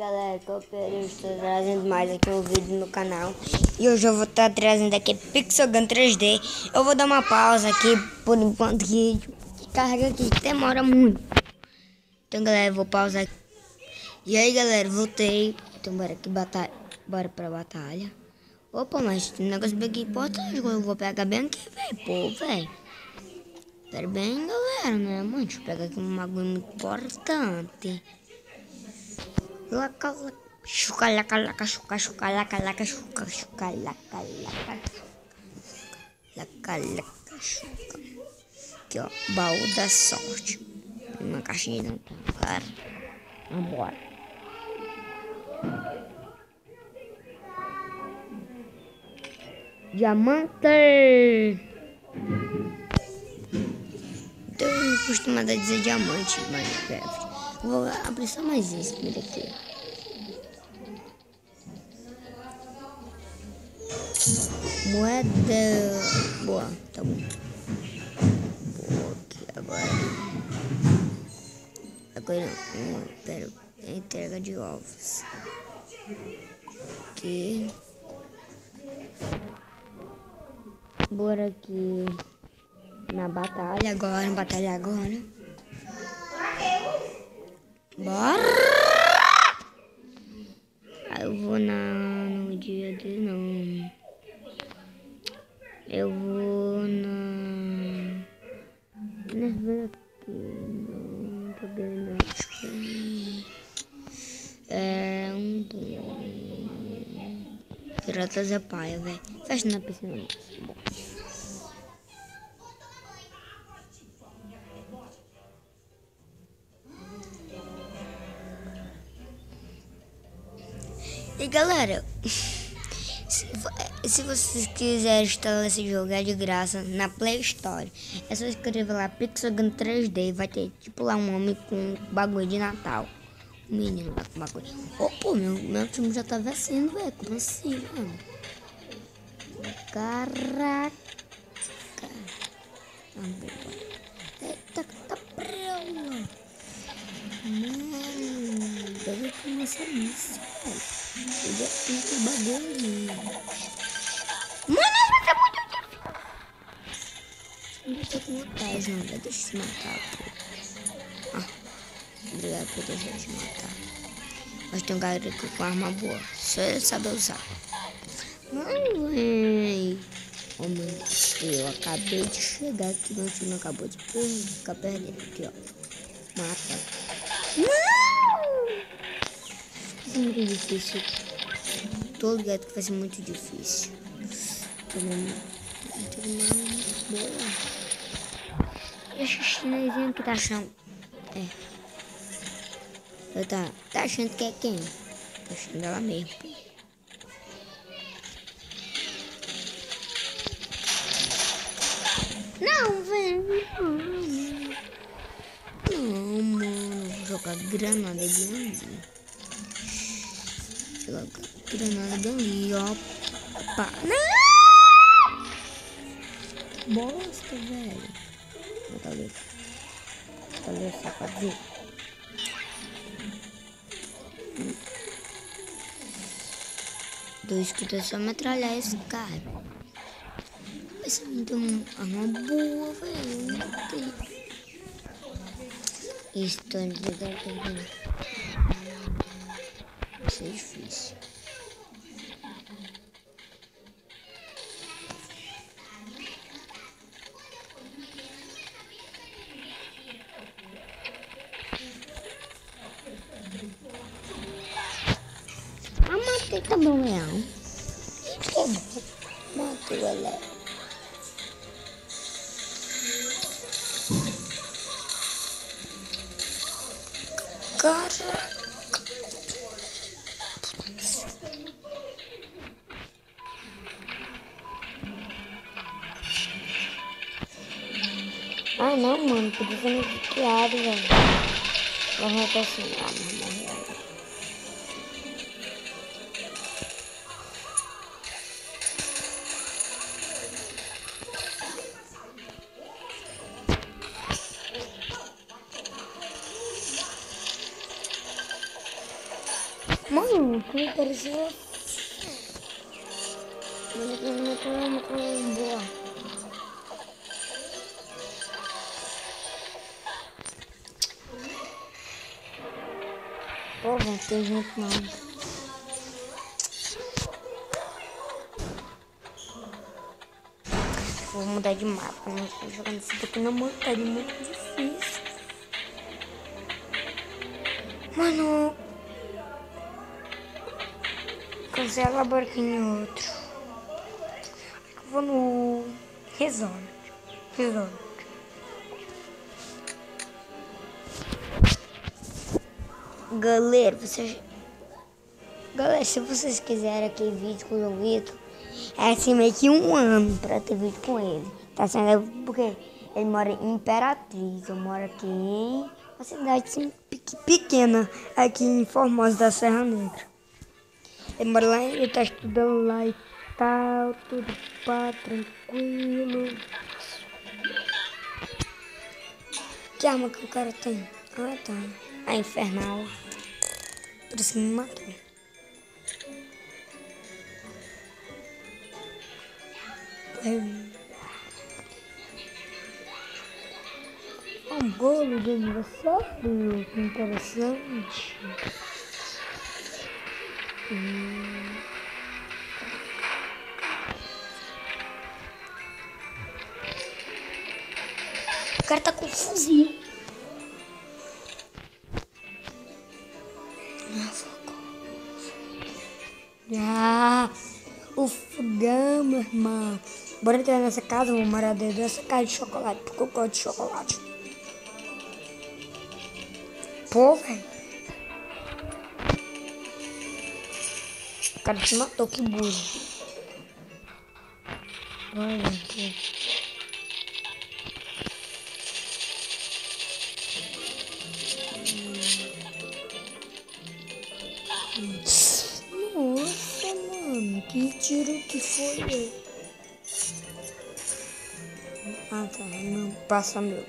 Galera, que eu estou trazendo mais aqui um vídeo no canal. E hoje eu vou estar trazendo aqui Pixelgun 3D. Eu vou dar uma pausa aqui por enquanto que carrega aqui, demora muito. Então galera, eu vou pausar aqui. E aí galera, voltei. Então bora aqui bora pra batalha. Opa, mas tem um negócio bem importante. Eu vou pegar bem aqui, velho. Pô, velho. Espera bem galera, né mano? Deixa eu pegar aqui um bagulho muito importante. Chuca, laca, laca, chuca, chuca, laca, laca, chuca, chuca, laca, laca, laca, laca, chuca. Aqui, ó, baú da sorte. Uma caixinha não tem, cara. Vambora. Diamante! Então, eu costumo dizer diamante em Minecraft. Vou abrir só mais esse primeiro aqui. Moeda. Boa, tá bom. Boa, aqui agora. Agora não. Pera. Entrega de ovos. Aqui. Bora aqui. Na batalha agora. Bora! Aí eu vou no dia de não. Eu vou na. Aqui. Não tô vendo. É um. Piratas é paia, velho. Fecha na piscina. Bom. E galera, se vocês quiserem instalar esse jogo é de graça na Play Store. É só escrever lá Pixelgun 3D. Vai ter tipo lá um homem com bagulho de Natal. Um menino lá com bagulho. Pô, meu time já tá vencendo, velho. Como assim, mano? Caraca. Eita, tá preso, mano. Deve começar isso, velho. Eu já fiz o bagulho ali. Mano, vai ser muito difícil. Não tô com vontade, não. Deixa eu se matar, pô. Ah, obrigado por deixar eu se matar. Mas tem um cara aqui com arma boa. Só ele sabe usar. Mano, véi. Oh, mano, eu acabei de chegar aqui. Meu time acabou de ficar perdendo. Aqui, ó. Mata. Não! Vai ser muito difícil. Tô ligado que vai ser muito difícil. Tô muito boa. Deixa o chinesinho que tá achando. Tá achando que é quem? Tá achando ela mesmo. Não, velho. Não, mano. Vou jogar granada de ali. Granada dali, ó. Opa. Não! Bosta, velho. Tá ali, safadinho. Dois que tá só metralhar esse cara. Vai ser muito uma boa, velho. Isso, tô entendendo. Vai ser difícil. Matei, tá bom, não. Tá bom. Matei, galera. Caraca. Ah, não, mano. Podia ser muito criado, velho. Vamos raciocinar, mano. Mano, que parecia... Boa. Pô, velho, tem gente não. Vou mudar de mapa, né? Tô jogando isso daqui na montanha, muito difícil. Mano, cancela agora aqui em outro. Eu vou no Resort. Galera, se vocês quiserem aquele vídeo com o João Vitor, é assim meio que um ano pra ter vídeo com ele. Tá sendo porque ele mora em Imperatriz, eu moro aqui em uma cidade assim, pequena, aqui em Formosa da Serra Negra. Ele mora lá, ele tá estudando lá e tal, tudo pá, tranquilo. Que arma que o cara tem? Ah, tá. A infernal. Por isso que me matou. Um bolo de aniversário, que interessante. O cara tá com fuzil. O fogão, meu irmão. Bora entrar nessa casa, vou morar dentro dessa casa de chocolate, porque eu gosto de chocolate. Pô, velho. O cara te matou, que burro. Olha aqui. Nossa, mano, que tiro que foi? Ah, tá, não, passa meu.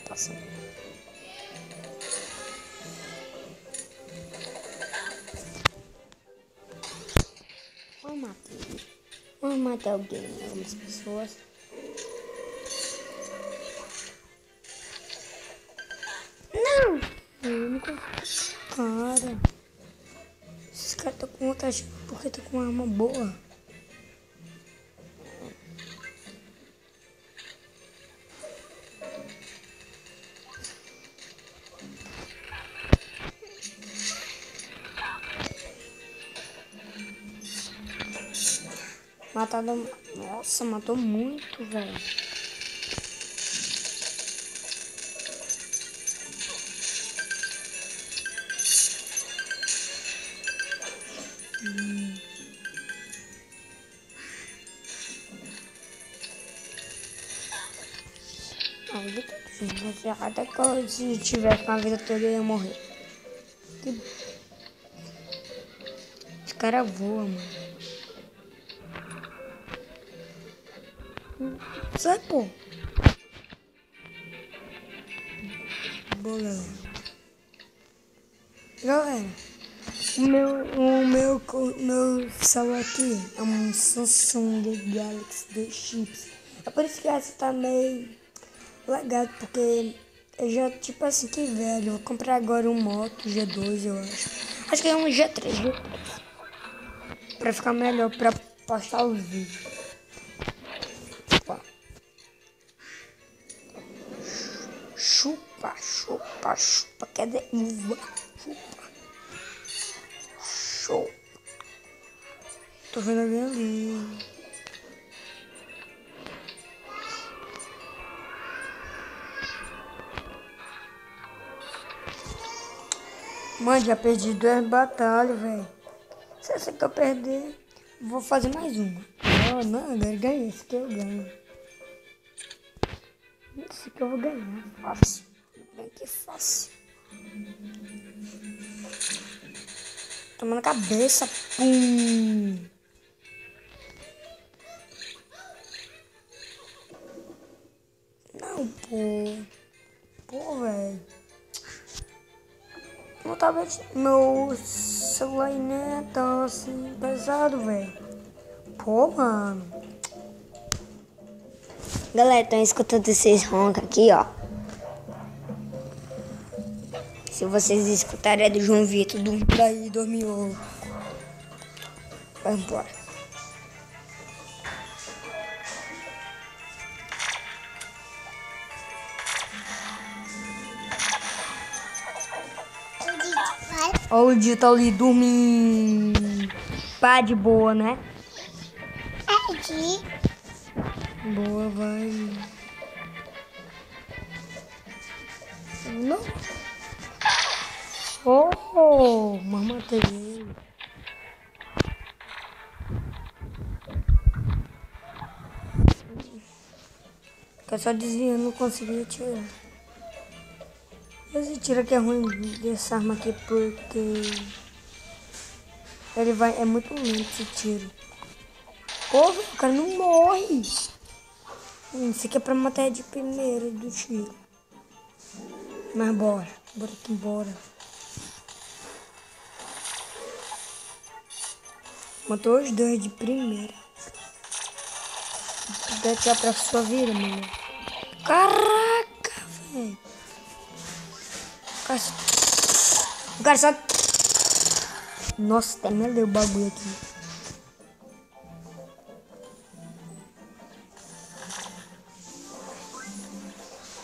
Vamos matar alguém, algumas pessoas. Não! Eu não consigo. Cara, esses caras estão com vontade porque tá com uma arma boa. Matado. Nossa, matou muito, velho. A vida toda. Até que se tivesse com a vida toda eu ia morrer. Esse cara voa, mano. Sai, pô. Boa, galera. Galera, meu celular aqui é um Samsung Galaxy D6. É por isso que essa tá meio lagado, porque eu já, tipo assim, que velho. Eu vou comprar agora um Moto G2, eu acho. Acho que é um G3. Pra ficar melhor pra postar os vídeos. Chupa, que é de uva. Chupa. Tô vendo alguém ali. Mano, já perdi 2 batalhas, velho. Se essa que eu perder, vou fazer mais uma. Oh, não, agora ganhei. Esse aqui eu ganho. Esse aqui eu vou ganhar. Fácil. Bem que fácil. Toma na cabeça, pum. Não, pô. Pô, velho. tablet, meu celular nem é tão assim pesado, velho. Pô, mano. Galera, estão escutando esses roncos aqui, ó. Se vocês escutarem é do João Vitor, do daí dormiu. Vai embora. Olha o Dito ali dormindo. Pá, de boa, né? Boa, vai. Não. Oh, matei ele. Fica só desviando, não consegui atirar. Esse tiro aqui é ruim dessa arma aqui porque ele vai, é muito lento esse tiro. Pô, o cara não morre. Isso aqui é pra matar de primeira do tiro. Mas bora que bora. Matou os dois de primeira. Dá tchau pra sua vida, mano. Caraca, velho. O cara só... Nossa, até me deu o bagulho aqui.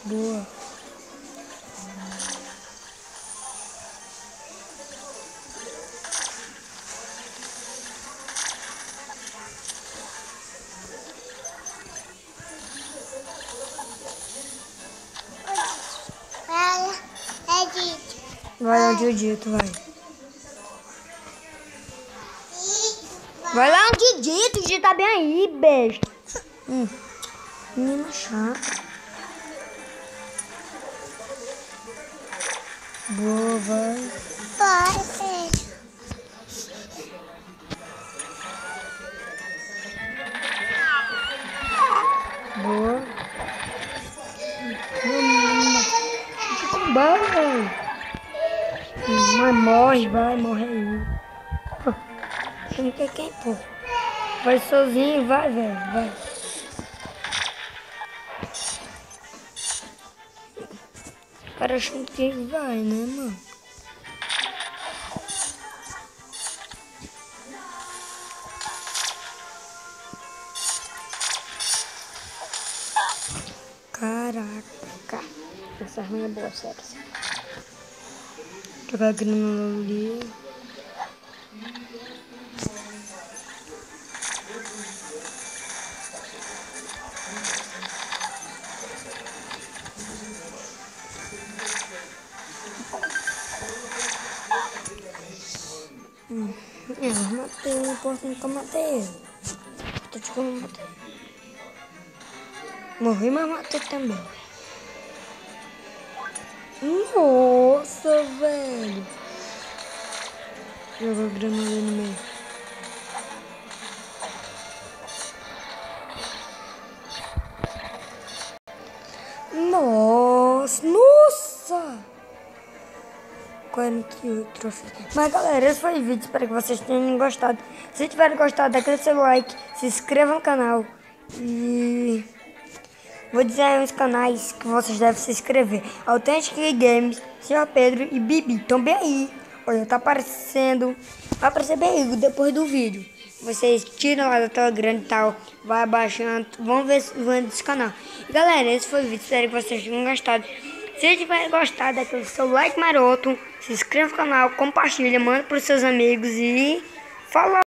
Boa. Vai onde eu dito, vai. Vai lá onde eu dito, que tá bem aí, besta. Menina chata. Boa, vai. Boa. Fica com bala, velho. Mas morre, vai, morre aí. Você não quer quem, pô? Vai sozinho, vai, velho, vai. O cara achando que vai, né, mano? Caraca. Essa arma é boa, sério. Jogar granada ali. Matei, não importa, nunca matei ele. Tô te como matei. Morri, mas matei também. Nossa, velho. Jogou granada no meio. Nossa! 48 troféus. Mas galera, esse foi o vídeo. Espero que vocês tenham gostado. Se tiverem gostado, daquele seu like, se inscreva no canal. E vou dizer aí uns canais que vocês devem se inscrever: Authentic Games, Sr. Pedro e Bibi. Estão bem aí. Olha, tá aparecendo. Vai aparecer bem aí depois do vídeo. Vocês tiram lá da tela grande e tal. Vai abaixando. Vamos ver esse canal. E galera, esse foi o vídeo. Espero que vocês tenham gostado. Se tiverem gostado, daquele seu like maroto, se inscreva no canal, compartilha, manda para os seus amigos e falou!